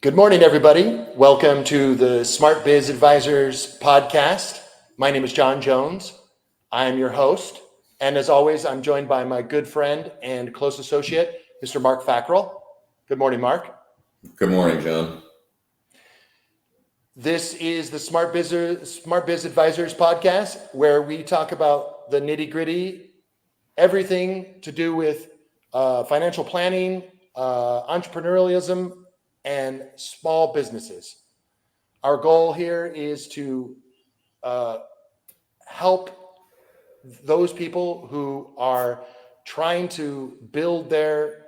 Good morning, everybody. Welcome to the Smart Biz Advisors podcast. My name is John Jones. I am your host. And as always, I'm joined by my good friend and close associate, Mr. Mark Fackrell. Good morning, Mark. Good morning, John. This is the Smart Biz Advisors podcast, where we talk about the nitty gritty, everything to do with financial planning, entrepreneurialism, and small businesses. Our goal here is to help those people who are trying to build their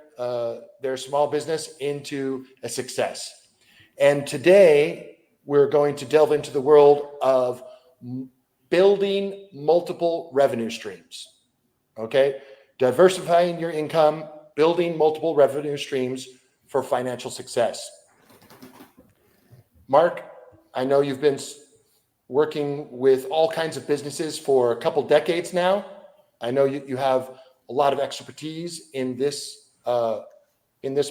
small business into a success. And today we're going to delve into the world of building multiple revenue streams. Okay, diversifying your income, building multiple revenue streams for financial success. Mark, I know you've been working with all kinds of businesses for a couple decades now. I know you have a lot of expertise in this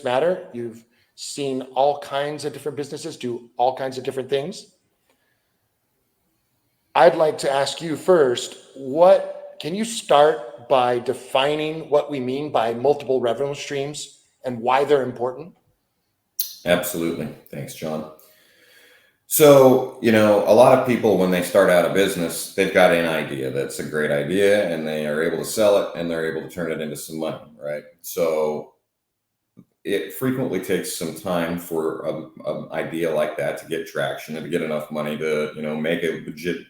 matter. You've seen all kinds of different businesses do all kinds of different things. I'd like to ask you first, can you start by defining what we mean by multiple revenue streams and why they're important? Absolutely. Thanks, John. So, a lot of people, when they start out a business, they've got an idea that's a great idea and they are able to sell it and they're able to turn it into some money, right? So it frequently takes some time for an idea like that to get traction and to get enough money to, make a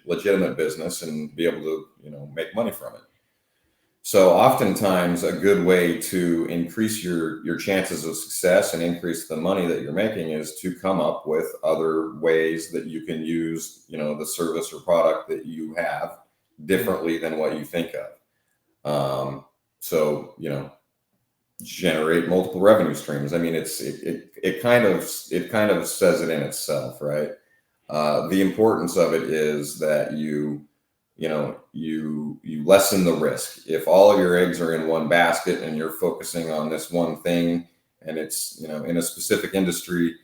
legitimate business and be able to, make money from it. So oftentimes a good way to increase your chances of success and increase the money that you're making is to come up with other ways that you can use, the service or product that you have differently than what you think of. Generate multiple revenue streams. I mean, it kind of says it in itself, right? The importance of it is that you lessen the risk. If all of your eggs are in one basket and you're focusing on this one thing and it's, in a specific industry,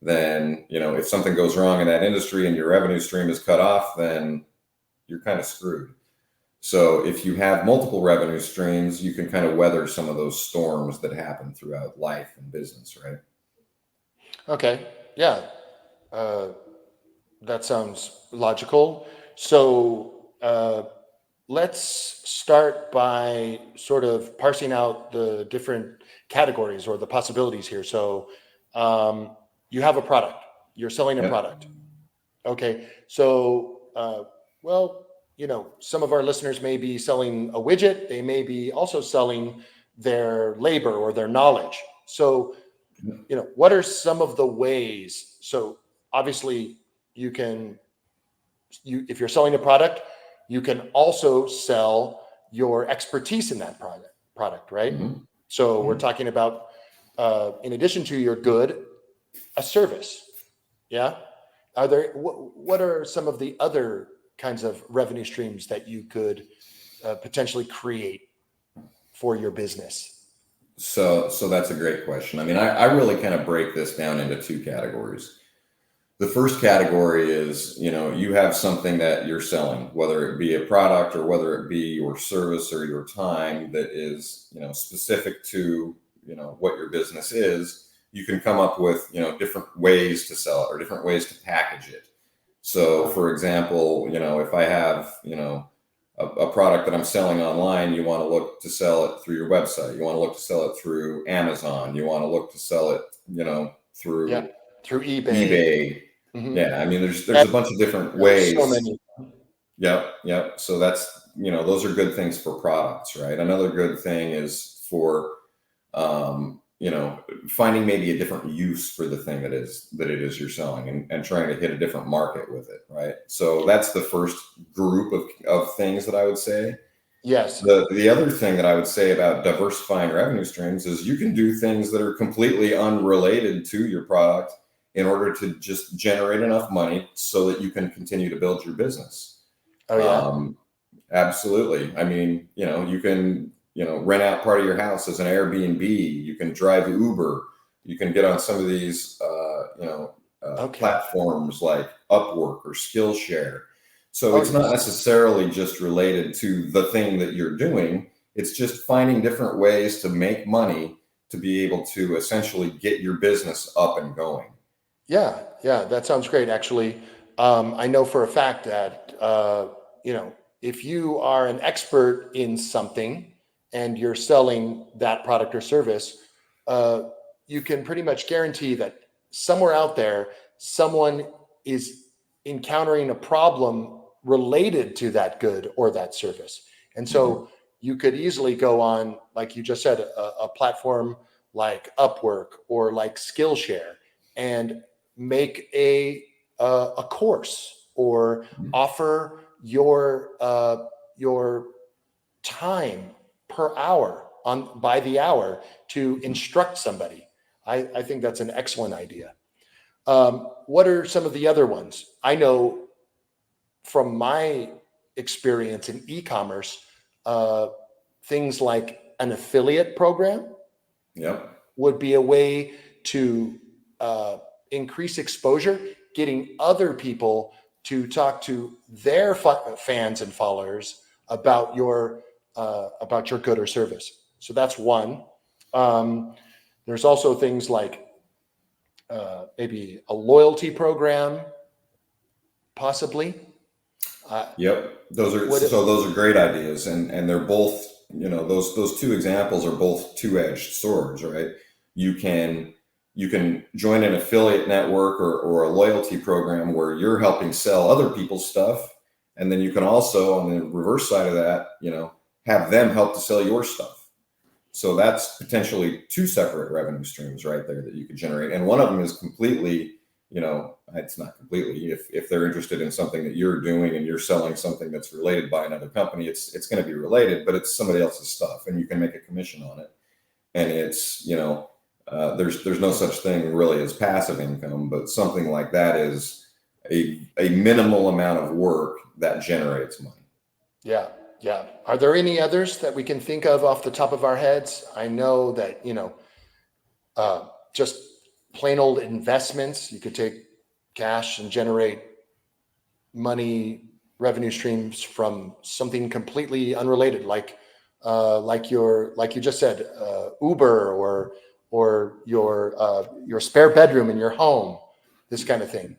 then, if something goes wrong in that industry and your revenue stream is cut off, then you're kind of screwed. So if you have multiple revenue streams, you can kind of weather some of those storms that happen throughout life and business, right? Okay. Yeah. That sounds logical. So let's start by sort of parsing out the different categories or the possibilities here. So you have a product, you're selling a product. Okay. So, some of our listeners may be selling a widget. They may be also selling their labor or their knowledge. So, what are some of the ways? So obviously if you're selling a product, you can also sell your expertise in that product, right? Mm-hmm. So we're talking about, in addition to your good, a service. Yeah. What are some of the other kinds of revenue streams that you could potentially create for your business? So that's a great question. I mean, I really kind of break this down into two categories. The first category is, you have something that you're selling, whether it be a product or whether it be your service or your time that is, specific to, what your business is. You can come up with, different ways to sell it or different ways to package it. So for example, if I have, a product that I'm selling online, you want to look to sell it through your website. You want to look to sell it through Amazon. You want to look to sell it, through eBay. Mm-hmm. Yeah. I mean, there's a bunch of different ways. So many. Yep. So that's, those are good things for products, right? Another good thing is for, finding maybe a different use for the thing that it is you're selling and trying to hit a different market with it, right? So that's the first group of things that I would say. Yes. The other thing that I would say about diversifying revenue streams is you can do things that are completely unrelated to your product in order to just generate enough money so that you can continue to build your business. Oh, yeah. Absolutely. I mean, you can, rent out part of your house as an Airbnb. You can drive Uber. You can get on some of these, Okay. platforms like Upwork or Skillshare. So Oh, it's not yes. necessarily just related to the thing that you're doing. It's just finding different ways to make money to be able to essentially get your business up and going. Yeah, yeah, that sounds great. Actually, I know for a fact that if you are an expert in something and you're selling that product or service, uh, you can pretty much guarantee that somewhere out there, someone is encountering a problem related to that good or that service. And Mhm. so you could easily go on, like you just said, a platform like Upwork or like Skillshare and make a course or offer your time per hour on by the hour to instruct somebody. I think that's an excellent idea. What are some of the other ones? I know from my experience in e-commerce, uh, things like an affiliate program Yep. would be a way to uh, increase exposure, getting other people to talk to their fans and followers about your good or service. So that's one. Um, there's also things like maybe a loyalty program, possibly. Uh, Yep. what? Those are great ideas, and they're both, those two examples are both two-edged swords, right? You can you can join an affiliate network or a loyalty program where you're helping sell other people's stuff, and then you can also, on the reverse side of that, have them help to sell your stuff. So that's potentially two separate revenue streams right there that you could generate. And one of them is completely, it's not completely. If they're interested in something that you're doing and you're selling something that's related by another company, it's going to be related, but it's somebody else's stuff, and you can make a commission on it. And it's, there's no such thing really as passive income, but something like that is a minimal amount of work that generates money. Yeah, yeah. Are there any others that we can think of off the top of our heads? I know that just plain old investments. You could take cash and generate money revenue streams from something completely unrelated, like you just said, Uber or your spare bedroom in your home, this kind of thing.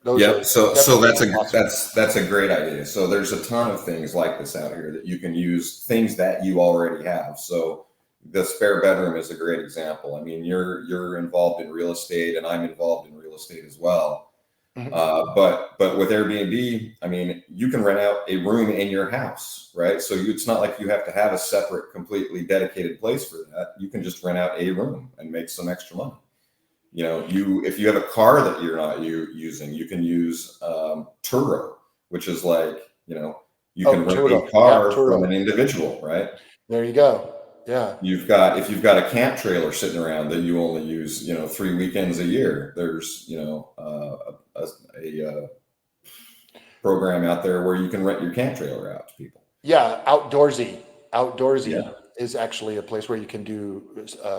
Those Yep. are So definitely possible. that's a great idea. So there's a ton of things like this out here that you can use, things that you already have. So the spare bedroom is a great example. I mean, you're involved in real estate, and I'm involved in real estate as well. Mhm. But with Airbnb, I mean, you can rent out a room in your house, right? So it's not like you have to have a separate, completely dedicated place for that. You can just rent out a room and make some extra money. If you have a car that you're not using, you can use Turo, which is like, you can Oh, rent a Turo. Yeah, car from Turo. an individual, right? There you go. Yeah. If you've got a camp trailer sitting around that you only use, 3 weekends a year, there's, a program out there where you can rent your camp trailer out to people. Yeah, outdoorsy. Outdoorsy Yeah. is actually a place where you can do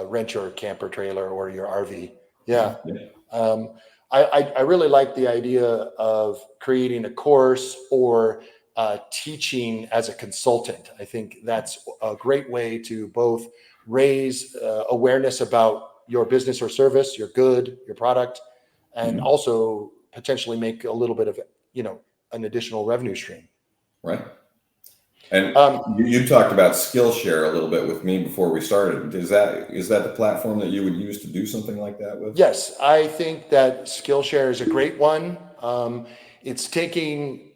rent your camper trailer or your RV. Yeah. Yeah. Um, I really like the idea of creating a course or teaching as a consultant. I think that's a great way to both raise awareness about your business or service, your good, your product, and Mhm. also potentially make a little bit of, an additional revenue stream. Right. And Um, you talked about Skillshare a little bit with me before we started. Is that the platform that you would use to do something like that with? Yes, I think that Skillshare is a great one. It's taking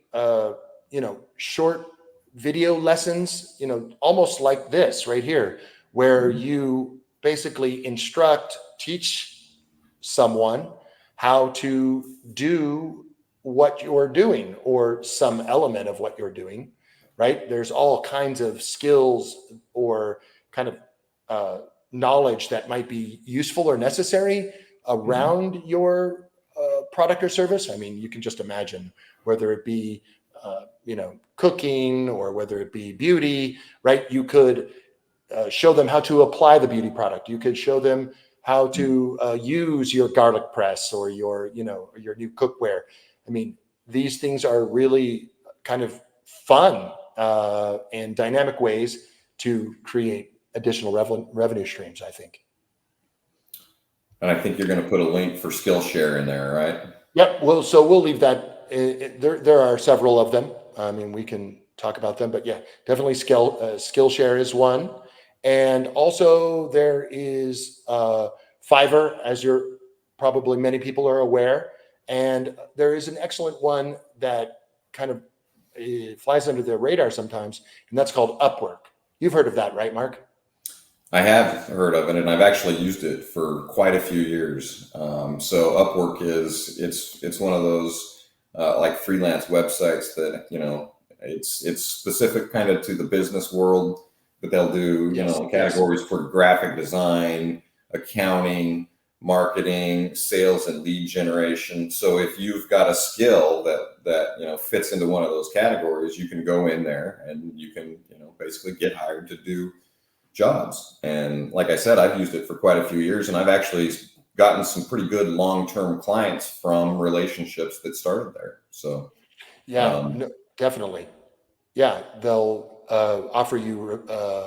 short video lessons, almost like this right here, where Mhm. you basically teach someone how to do what you're doing or some element of what you're doing, right? There's all kinds of skills or kind of uh, knowledge that might be useful or necessary Mhm. around your product or service. I mean, you can just imagine whether it be, cooking or whether it be beauty, right? You could show them how to apply the beauty product. You could show them how to use your garlic press or your, your new cookware. I mean, these things are really kind of fun and dynamic ways to create additional revenue streams, I think. And I think you're going to put a link for Skillshare in there, right? Yep. Well, so we'll leave that. There are several of them. I mean, we can talk about them, but yeah, definitely Skillshare is one, and also there is Fiverr, as you're probably many people are aware, and there is an excellent one that kind of flies under the radar sometimes, and that's called Upwork. You've heard of that, right, Mark? I have heard of it, and I've actually used it for quite a few years. So Upwork it's one of those like freelance websites that it's specific kind of to the business world, but they'll do Yes. categories for graphic design, accounting, marketing, sales, and lead generation. So if you've got a skill that fits into one of those categories, you can go in there and you can basically get hired to do jobs. And like I said, I've used it for quite a few years, and I've actually gotten some pretty good long-term clients from relationships that started there. So Yeah, no, definitely. Yeah, they'll offer you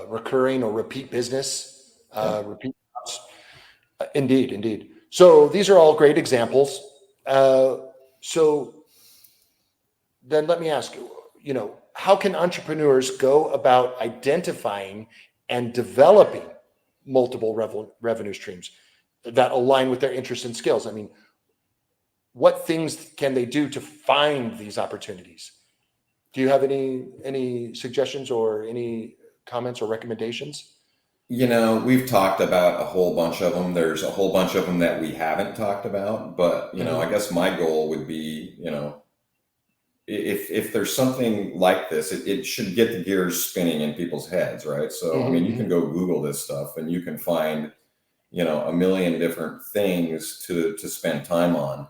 recurring or repeat business, yeah. repeat jobs. Indeed, indeed. So these are all great examples. Uh, so then let me ask you, how can entrepreneurs go about identifying and developing multiple revenue streams that align with their interests and skills? I mean, what things can they do to find these opportunities? Do you have any suggestions or any comments or recommendations? We've talked about a whole bunch of them. There's a whole bunch of them that we haven't talked about, but I Mhm. guess my goal would be, if there's something like this, it should get the gears spinning in people's heads, right? So, I Mhm, mean, you can mhm. go Google this stuff and you can find, a million different things to spend time on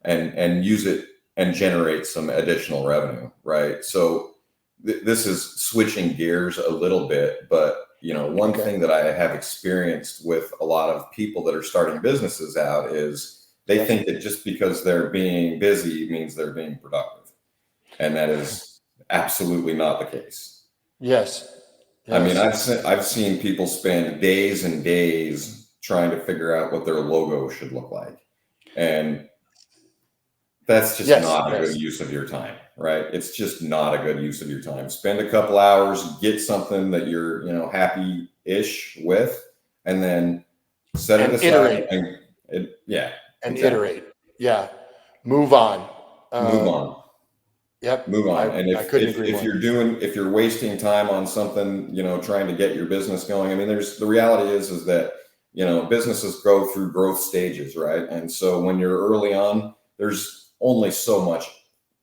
and use it and generate some additional revenue, right? So this is switching gears a little bit, but one Okay. thing that I have experienced with a lot of people that are starting businesses out is they Yes. think that just because they're being busy means they're being productive, and that is absolutely not the case. Yes. I mean, Yes. I've seen people spend days and days trying to figure out what their logo should look like, and that's just Yes. not a good Yes. use of your time, right? It's just not a good use of your time. Spend a couple hours, get something that you're, happy-ish with, and then set it And aside iterate yeah, and exactly. iterate. Yeah. Move on. Move Uh, on. yep. Move on. And I if couldn't if agree if more. if you're wasting time on something, trying to get your business going, I mean, the reality is that, businesses go through growth stages, right? And so when you're early on, there's only so much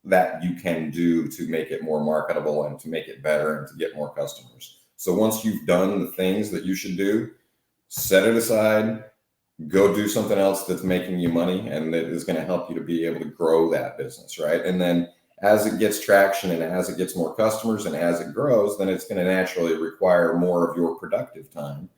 that you can do to make it more marketable and to make it better and to get more customers. So once you've done the things that you should do, set it aside, go do something else that's making you money and that is going to help you to be able to grow that business, right? And then as it gets traction and as it gets more customers and as it grows, then it's going to naturally require more of your productive time.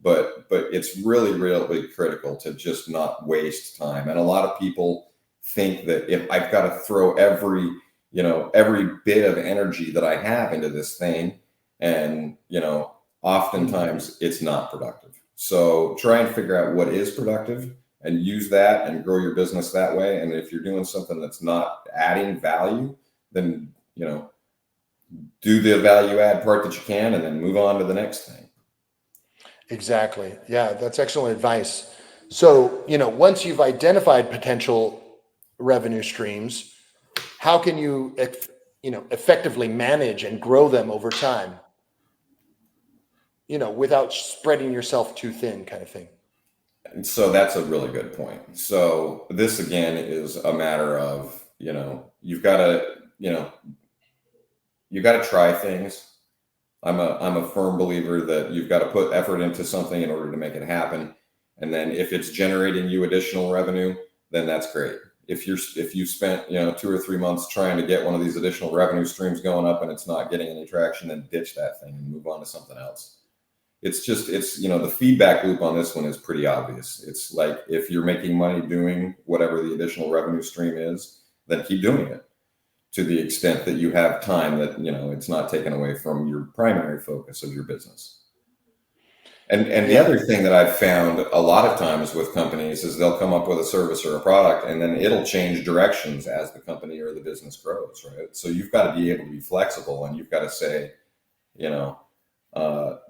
But it's really, really critical to just not waste time. And a lot of people think that if I've got to throw every bit of energy that I have into this thing, and Mhm. oftentimes it's not productive. So try and figure out what is productive and use that and grow your business that way. And if you're doing something that's not adding value, then do the value add part that you can and then move on to the next thing. Exactly. Yeah, that's excellent advice. So, once you've identified potential revenue streams, how can you, effectively manage and grow them over time, without spreading yourself too thin, kind of thing? And so that's a really good point. So this again is a matter of, you know, you got to try things. I'm a firm believer that you've got to put effort into something in order to make it happen. And then if it's generating you additional revenue, then that's great. If you spent 2 or 3 months trying to get one of these additional revenue streams going up and it's not getting any traction, then ditch that thing and move on to something else. it's the feedback loop on this one is pretty obvious. It's like, if you're making money doing whatever the additional revenue stream is, then keep doing it to the extent that you have time, that it's not taken away from your primary focus of your business. And the Yeah. other thing that I've found a lot of times with companies is they'll come up with a service or a product, and then it'll change directions as the company or the business grows, right? So you've got to be able to be flexible, and you've got to say,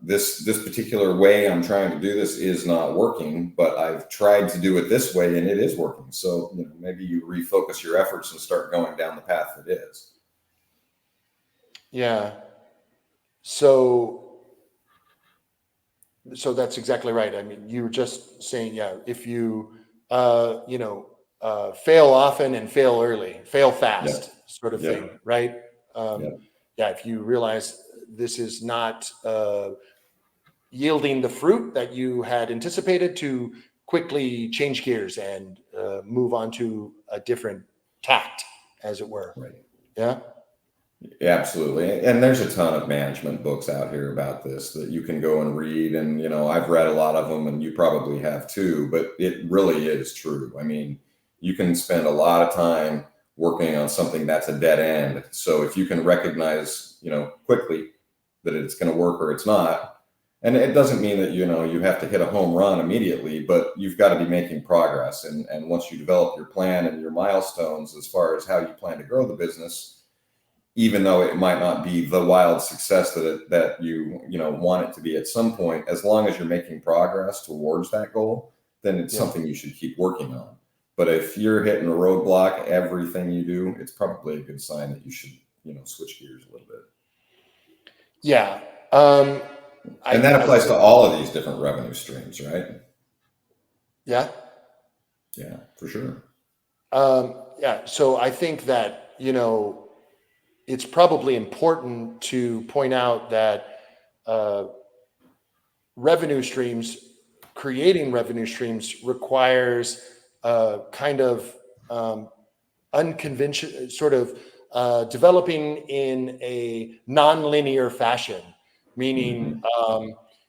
this particular way I'm trying to do this is not working, but I've tried to do it this way and it is working. So maybe you refocus your efforts and start going down the path that is. Yeah. So that's exactly right. I mean, you were just saying, yeah, if you, fail often and fail early, fail Yeah. fast, sort of Yeah. thing, right? Yeah. Yeah, if you realize this is not yielding the fruit that you had anticipated, to quickly change gears and move on to a different tact, as it were. Right. Yeah. Yeah, absolutely. And there's a ton of management books out here about this that you can go and read. And, I've read a lot of them, and you probably have too, but it really is true. I mean, you can spend a lot of time working on something that's a dead end. So if you can recognize, quickly that it's going to work or it's not, and it doesn't mean that, you have to hit a home run immediately, but you've got to be making progress. And once you develop your plan and your milestones as far as how you plan to grow the business, even though it might not be the wild success that you want it to be at some point, as long as you're making progress towards that goal, then it's something you should keep working on. But if you're hitting a roadblock everything you do, it's probably a good sign that you should switch gears a little bit. Yeah. And that applies to all of these different revenue streams, right? Yeah. Yeah, for sure. Yeah. So I think that, it's probably important to point out that uh, revenue streams, creating revenue streams, requires kind of unconventional, sort of developing in a non-linear fashion. Meaning,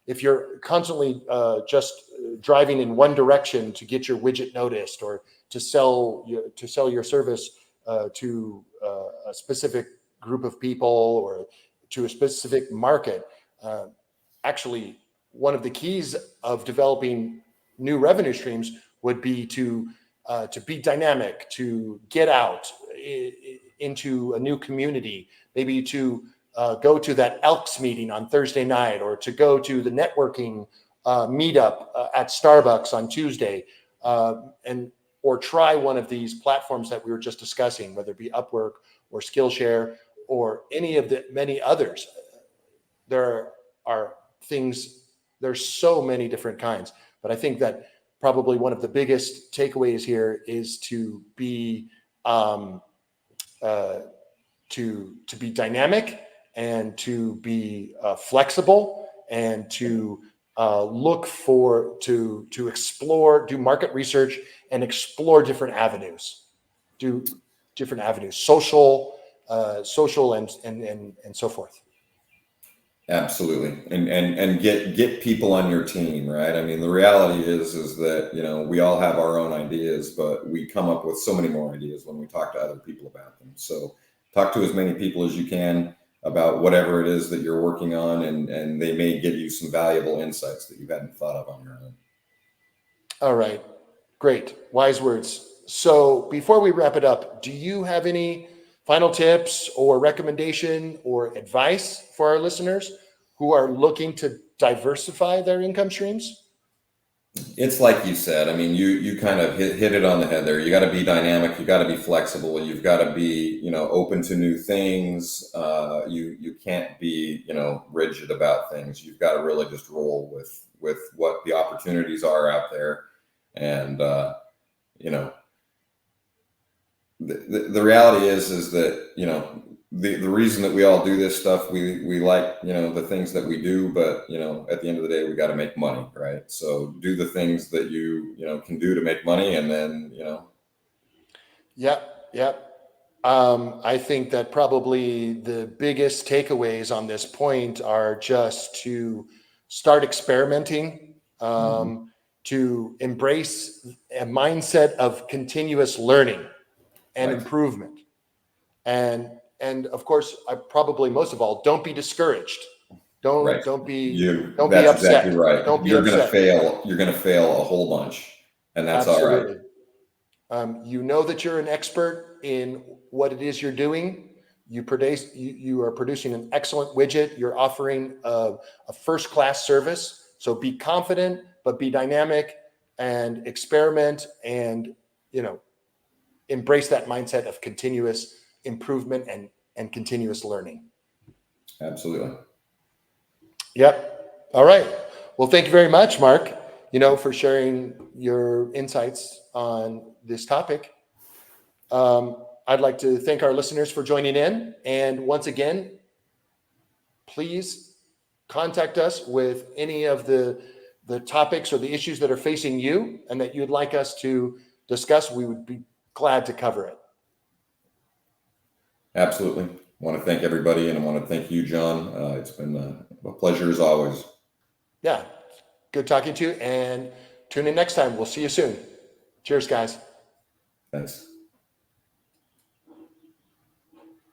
if you're constantly just driving in one direction to get your widget noticed, or to sell your service to a specific group of people, or to a specific market, actually, one of the keys of developing new revenue streams would be to be dynamic, to get out into a new community, maybe to go to that Elks meeting on Thursday night, or to go to the networking meetup at Starbucks on Tuesday, and or try one of these platforms that we were just discussing, whether it be Upwork or Skillshare or any of the many others. There are things, there's so many different kinds, but I think that probably one of the biggest takeaways here is to be uh, to be dynamic, and to be flexible, and to look for to explore, do market research, and explore different avenues, social, and so forth. Absolutely. And get people on your team, right? I mean, the reality is that, we all have our own ideas, but we come up with so many more ideas when we talk to other people about them. So talk to as many people as you can about whatever it is that you're working on, and they may give you some valuable insights that you hadn't thought of on your own. All right. Great. Wise words. So before we wrap it up, do you have any final tips or recommendation or advice for our listeners who are looking to diversify their income streams? It's like you said. I mean, you kind of hit it on the head there. You got to be dynamic. You got to be flexible. You've got to be open to new things. You can't be rigid about things. You've got to really just roll with what the opportunities are out there. And the reality is that the reason that we all do this stuff, we like the things that we do, but at the end of the day, we got to make money, right? So do the things that you can do to make money, and then Yep. I think that probably the biggest takeaways on this point are just to start experimenting, to embrace a mindset of continuous learning and Right. improvement. And of course, I probably most of all, don't be discouraged. Right. Don't be That's exactly upset. right. Don't be You're going to upset. fail. You're going to fail a whole bunch, and that's all right. Absolutely. You know that you're an expert in what it is you're doing. You are producing an excellent widget. You're offering a first-class service. So be confident, but be dynamic and experiment, and embrace that mindset of continuous improvement and continuous learning. Absolutely. Yep. All right. Well, thank you very much, Mark, for sharing your insights on this topic. I'd like to thank our listeners for joining in. And once again, please contact us with any of the topics or the issues that are facing you and that you'd like us to discuss. We would be glad to cover it. Absolutely. I want to thank everybody, and I want to thank you, John. It's been a pleasure as always. Yeah. Good talking to you, and tune in next time. We'll see you soon. Cheers, guys. Thanks.